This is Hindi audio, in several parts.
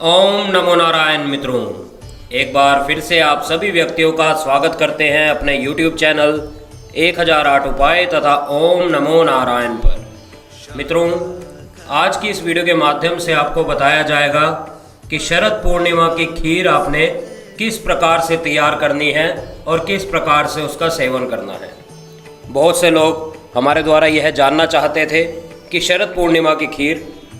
ओम नमो नारायण मित्रों, एक बार फिर से आप सभी व्यक्तियों का स्वागत करते हैं अपने YouTube चैनल 1008 उपाय तथा ओम नमो नारायण पर। मित्रों, आज की इस वीडियो के माध्यम से आपको बताया जाएगा कि शरद पूर्णिमा की खीर आपने किस प्रकार से तैयार करनी है और किस प्रकार से उसका सेवन करना है। बहुत से लोग हमारे द्वारा यह जानना चाहते थे कि शरद पूर्णिमा की खीर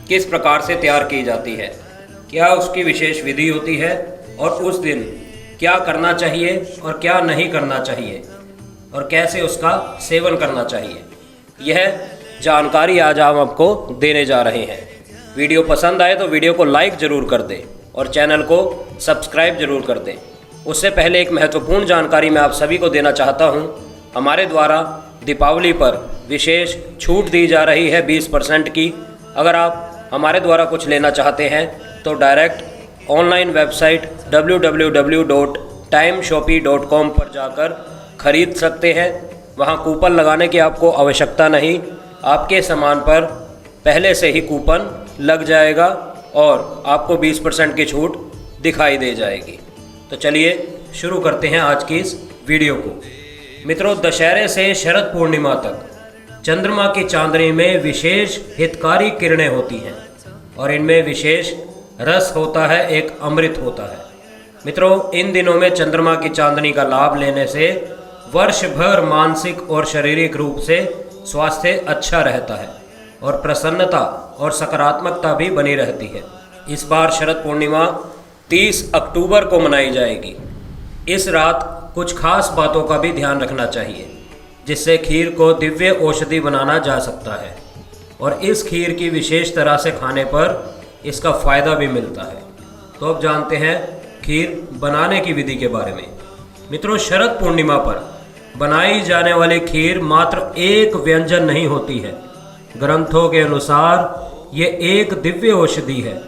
किस प्रकार से तैयार की जाती है, क्या उसकी विशेष विधि होती है और उस दिन क्या करना चाहिए और क्या नहीं करना चाहिए और कैसे उसका सेवन करना चाहिए। यह जानकारी आज हम आपको देने जा रहे हैं। वीडियो पसंद आए तो वीडियो को लाइक ज़रूर कर दें और चैनल को सब्सक्राइब ज़रूर कर दें। उससे पहले एक महत्वपूर्ण जानकारी मैं आप सभी को देना चाहता हूं। हमारे द्वारा दीपावली पर विशेष छूट दी जा रही है 20% की। अगर आप हमारे द्वारा कुछ लेना चाहते हैं तो डायरेक्ट ऑनलाइन वेबसाइट www.timeshopee.com पर जाकर खरीद सकते हैं। वहां कूपन लगाने की आपको आवश्यकता नहीं, आपके सामान पर पहले से ही कूपन लग जाएगा और आपको 20% की छूट दिखाई दे जाएगी। तो चलिए शुरू करते हैं आज की इस वीडियो को। मित्रों, दशहरे से शरद पूर्णिमा तक चंद्रमा की चांदनी में विशेष हितकारी किरणें होती हैं और इनमें विशेष रस होता है, एक अमृत होता है। मित्रों, इन दिनों में चंद्रमा की चांदनी का लाभ लेने से वर्ष भर मानसिक और शारीरिक रूप से स्वास्थ्य अच्छा रहता है और प्रसन्नता और सकारात्मकता भी बनी रहती है। इस बार शरद पूर्णिमा 30 अक्टूबर को मनाई जाएगी। इस रात कुछ खास बातों का भी ध्यान रखना चाहिए, जिससे खीर को दिव्य औषधि बनाना जा सकता है और इस खीर की विशेष तरह से खाने पर इसका फ़ायदा भी मिलता है। तो अब जानते हैं खीर बनाने की विधि के बारे में। मित्रों, शरद पूर्णिमा पर बनाई जाने वाली खीर मात्र एक व्यंजन नहीं होती है। ग्रंथों के अनुसार ये एक दिव्य औषधि है।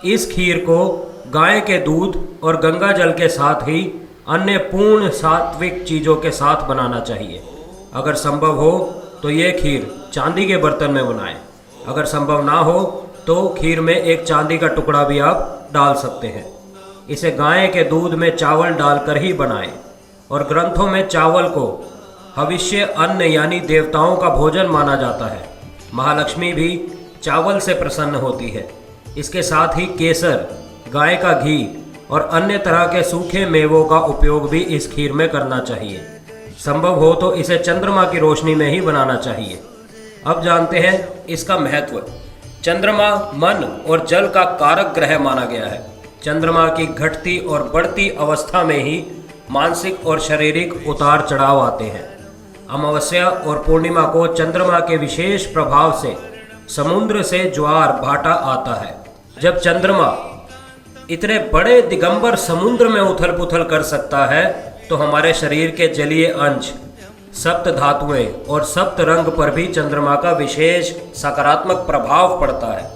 इस खीर को गाय के दूध और गंगा जल के साथ ही अन्य पूर्ण सात्विक चीज़ों के साथ बनाना चाहिए। अगर संभव हो तो ये खीर चांदी के बर्तन में बनाएं। अगर संभव ना हो तो खीर में एक चांदी का टुकड़ा भी आप डाल सकते हैं। इसे गाय के दूध में चावल डालकर ही बनाएं और ग्रंथों में चावल को हविष्य अन्न यानी देवताओं का भोजन माना जाता है। महालक्ष्मी भी चावल से प्रसन्न होती है। इसके साथ ही केसर, गाय का घी और अन्य तरह के सूखे मेवों का उपयोग भी इस खीर में करना चाहिए। संभव हो तो इसे चंद्रमा की रोशनी में ही बनाना चाहिए। अब जानते हैं इसका महत्व। चंद्रमा मन और जल का कारक ग्रह माना गया है। चंद्रमा की घटती और बढ़ती अवस्था में ही मानसिक और शारीरिक उतार चढ़ाव आते हैं। अमावस्या और पूर्णिमा को चंद्रमा के विशेष प्रभाव से समुद्र से ज्वार भाटा आता है। जब चंद्रमा इतने बड़े दिगंबर समुद्र में उथल पुथल कर सकता है तो हमारे शरीर के जलीय अंश, सप्त धातुएं और सप्त रंग पर भी चंद्रमा का विशेष सकारात्मक प्रभाव पड़ता है।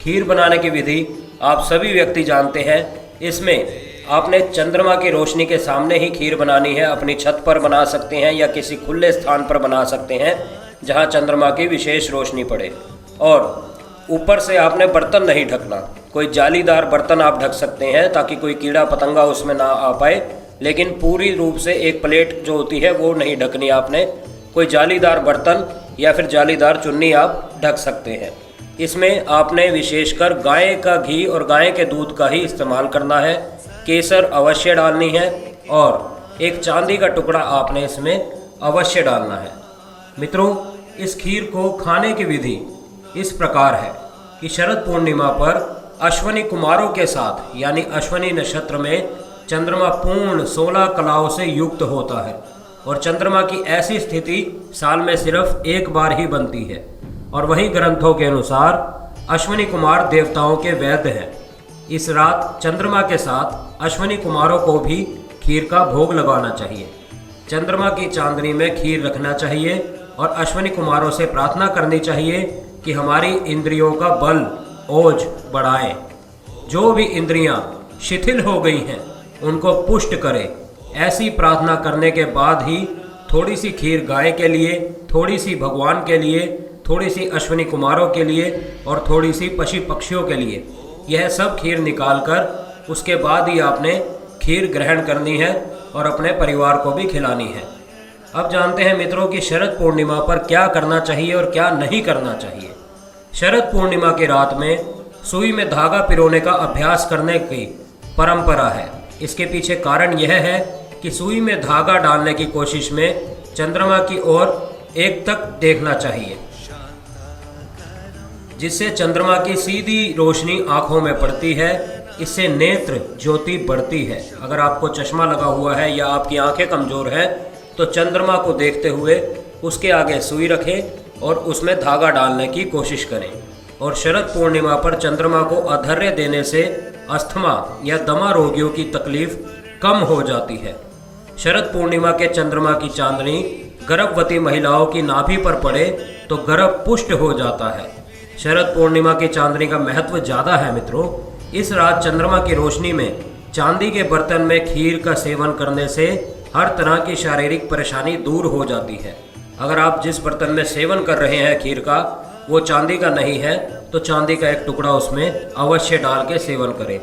खीर बनाने की विधि आप सभी व्यक्ति जानते हैं। इसमें आपने चंद्रमा की रोशनी के सामने ही खीर बनानी है। अपनी छत पर बना सकते हैं या किसी खुले स्थान पर बना सकते हैं जहां चंद्रमा की विशेष रोशनी पड़े। और ऊपर से आपने बर्तन नहीं ढकना। कोई जालीदार बर्तन आप ढक सकते हैं ताकि कोई कीड़ा पतंगा उसमें ना आ पाए, लेकिन पूरी रूप से एक प्लेट जो होती है वो नहीं ढकनी आपने। कोई जालीदार बर्तन या फिर जालीदार चुन्नी आप ढक सकते हैं। इसमें आपने विशेषकर गाय का घी और गाय के दूध का ही इस्तेमाल करना है। केसर अवश्य डालनी है और एक चांदी का टुकड़ा आपने इसमें अवश्य डालना है। मित्रों, इस खीर को खाने की विधि इस प्रकार है कि शरद पूर्णिमा पर अश्वनी कुमारों के साथ यानी अश्वनी नक्षत्र में चंद्रमा पूर्ण 16 कलाओं से युक्त होता है और चंद्रमा की ऐसी स्थिति साल में सिर्फ एक बार ही बनती है। और वहीं ग्रंथों के अनुसार अश्वनी कुमार देवताओं के वैद्य हैं। इस रात चंद्रमा के साथ अश्वनी कुमारों को भी खीर का भोग लगाना चाहिए। चंद्रमा की चांदनी में खीर रखना चाहिए और अश्वनी कुमारों से प्रार्थना करनी चाहिए कि हमारी इंद्रियों का बल ओज बढ़ाएं। जो भी इंद्रियां शिथिल हो गई हैं उनको पुष्ट करें। ऐसी प्रार्थना करने के बाद ही थोड़ी सी खीर गाय के लिए, थोड़ी सी भगवान के लिए, थोड़ी सी अश्विनी कुमारों के लिए और थोड़ी सी पशु पक्षियों के लिए, यह सब खीर निकाल कर उसके बाद ही आपने खीर ग्रहण करनी है और अपने परिवार को भी खिलानी है। अब जानते हैं मित्रों कि शरद पूर्णिमा पर क्या करना चाहिए और क्या नहीं करना चाहिए। शरद पूर्णिमा की रात में सुई में धागा पिरोने का अभ्यास करने की परंपरा है। इसके पीछे कारण यह है कि सुई में धागा डालने की कोशिश में चंद्रमा की ओर एक तक देखना चाहिए, जिससे चंद्रमा की सीधी रोशनी आंखों में पड़ती है। इससे नेत्र ज्योति बढ़ती है। अगर आपको चश्मा लगा हुआ है या आपकी आंखें कमजोर है तो चंद्रमा को देखते हुए उसके आगे सुई रखें और उसमें धागा डालने की कोशिश करें। और शरद पूर्णिमा पर चंद्रमा को अर्घ्य देने से अस्थमा या दमा रोगियों की तकलीफ कम हो जाती है। शरद पूर्णिमा के चंद्रमा की चांदनी गर्भवती महिलाओं की नाभि पर पड़े तो गर्भ पुष्ट हो जाता है। शरद पूर्णिमा की चांदनी का महत्व ज़्यादा है मित्रों। इस रात चंद्रमा की रोशनी में चांदी के बर्तन में खीर का सेवन करने से हर तरह की शारीरिक परेशानी दूर हो जाती है। अगर आप जिस बर्तन में सेवन कर रहे हैं खीर का वो चांदी का नहीं है तो चांदी का एक टुकड़ा उसमें अवश्य डाल के सेवन करें।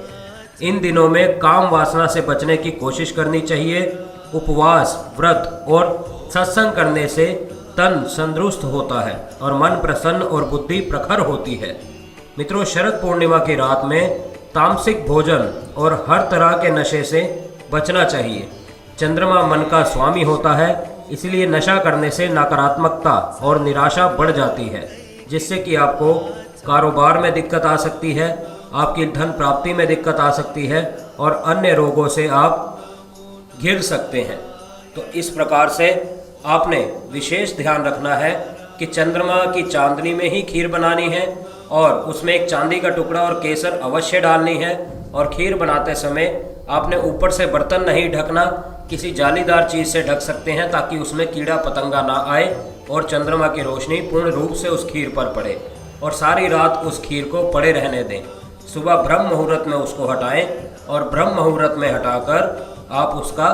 इन दिनों में काम वासना से बचने की कोशिश करनी चाहिए। उपवास, व्रत और सत्संग करने से तन संतुष्ट होता है और मन प्रसन्न और बुद्धि प्रखर होती है। मित्रों, शरद पूर्णिमा की रात में तामसिक भोजन और हर तरह के नशे से बचना चाहिए। चंद्रमा मन का स्वामी होता है, इसलिए नशा करने से नकारात्मकता और निराशा बढ़ जाती है, जिससे कि आपको कारोबार में दिक्कत आ सकती है, आपकी धन प्राप्ति में दिक्कत आ सकती है और अन्य रोगों से आप घिर सकते हैं। तो इस प्रकार से आपने विशेष ध्यान रखना है कि चंद्रमा की चांदनी में ही खीर बनानी है और उसमें एक चांदी का टुकड़ा और केसर अवश्य डालनी है। और खीर बनाते समय आपने ऊपर से बर्तन नहीं ढकना, किसी जालीदार चीज़ से ढक सकते हैं ताकि उसमें कीड़ा पतंगा ना आए और चंद्रमा की रोशनी पूर्ण रूप से उस खीर पर पड़े। और सारी रात उस खीर को पड़े रहने दें। सुबह ब्रह्म मुहूर्त में उसको हटाएं और ब्रह्म मुहूर्त में हटाकर आप उसका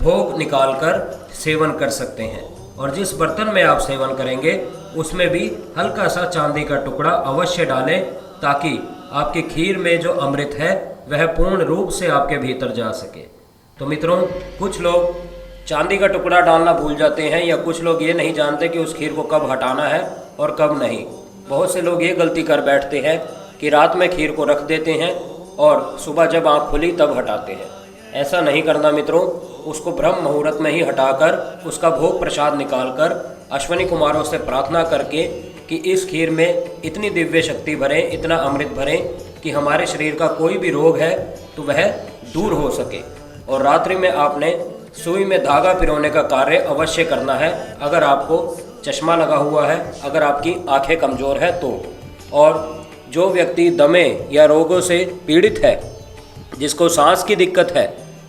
भोग निकालकर सेवन कर सकते हैं। और जिस बर्तन में आप सेवन करेंगे उसमें भी हल्का सा चांदी का टुकड़ा अवश्य डालें ताकि आपकी खीर में जो अमृत है वह पूर्ण रूप से आपके भीतर जा सके। तो मित्रों, कुछ लोग चांदी का टुकड़ा डालना भूल जाते हैं या कुछ लोग ये नहीं जानते कि उस खीर को कब हटाना है और कब नहीं। बहुत से लोग ये गलती कर बैठते हैं कि रात में खीर को रख देते हैं और सुबह जब आँख खुली तब हटाते हैं। ऐसा नहीं करना मित्रों। उसको ब्रह्म मुहूर्त में ही हटाकर उसका भोग प्रसाद निकालकर अश्विनी कुमारों से प्रार्थना करके कि इस खीर में इतनी दिव्य शक्ति भरें, इतना अमृत भरें कि हमारे शरीर का कोई भी रोग है तो वह दूर हो सके। और रात्रि में आपने सुई में धागा पिरोने का कार्य अवश्य करना है अगर आपको चश्मा लगा हुआ है, अगर आपकी आंखें कमज़ोर है तो। और जो व्यक्ति दमे या रोगों से पीड़ित है, जिसको सांस की दिक्कत है,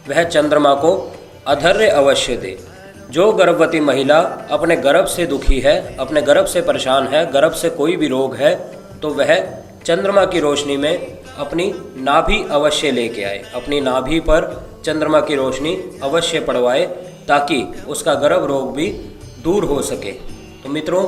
वह चंद्रमा को अर्घ्य अवश्य दे। जो गर्भवती महिला अपने गर्भ से दुखी है, अपने गर्भ से परेशान है, गर्भ से कोई भी रोग है, तो वह चंद्रमा की रोशनी में अपनी नाभि अवश्य लेके आए, अपनी नाभि पर चंद्रमा की रोशनी अवश्य पड़वाए ताकि उसका गर्भ रोग भी दूर हो सके। तो मित्रों,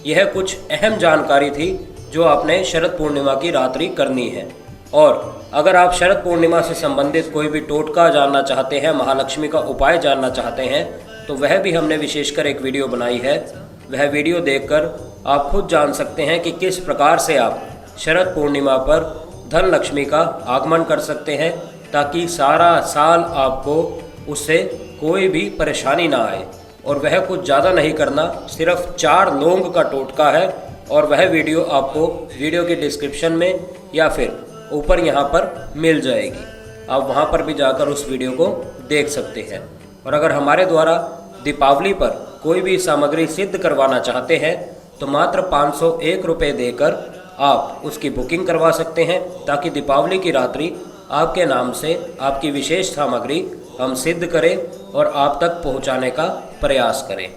यह कुछ अहम जानकारी थी जो आपने शरद पूर्णिमा की रात्रि करनी है। और अगर आप शरद पूर्णिमा से संबंधित कोई भी टोटका जानना चाहते हैं, महालक्ष्मी का उपाय जानना चाहते हैं, तो वह भी हमने विशेषकर एक वीडियो बनाई है। वह वीडियो देखकर आप खुद जान सकते हैं कि किस प्रकार से आप शरद पूर्णिमा पर धन लक्ष्मी का आगमन कर सकते हैं ताकि सारा साल आपको उससे कोई भी परेशानी ना आए। और वह कुछ ज़्यादा नहीं करना, सिर्फ 4 लौंग का टोटका है। और वह वीडियो आपको वीडियो के डिस्क्रिप्शन में या फिर ऊपर यहाँ पर मिल जाएगी। आप वहाँ पर भी जाकर उस वीडियो को देख सकते हैं। और अगर हमारे द्वारा दीपावली पर कोई भी सामग्री सिद्ध करवाना चाहते हैं तो मात्र 501 रुपये देकर आप उसकी बुकिंग करवा सकते हैं ताकि दीपावली की रात्रि आपके नाम से आपकी विशेष सामग्री हम सिद्ध करें और आप तक पहुंचाने का प्रयास करें।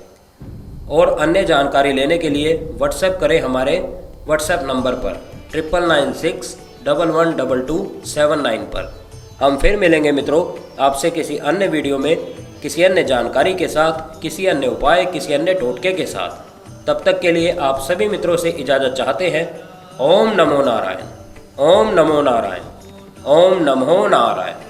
और अन्य जानकारी लेने के लिए व्हाट्सएप करें हमारे व्हाट्सएप नंबर पर 9996112279 पर। हम फिर मिलेंगे मित्रों आपसे किसी अन्य वीडियो में, किसी अन्य जानकारी के साथ, किसी अन्य उपाय, किसी अन्य टोटके के साथ। तब तक के लिए आप सभी मित्रों से इजाज़त चाहते हैं। ओम नमो नारायण। ओम नमो नारायण। ओम नमो नारायण।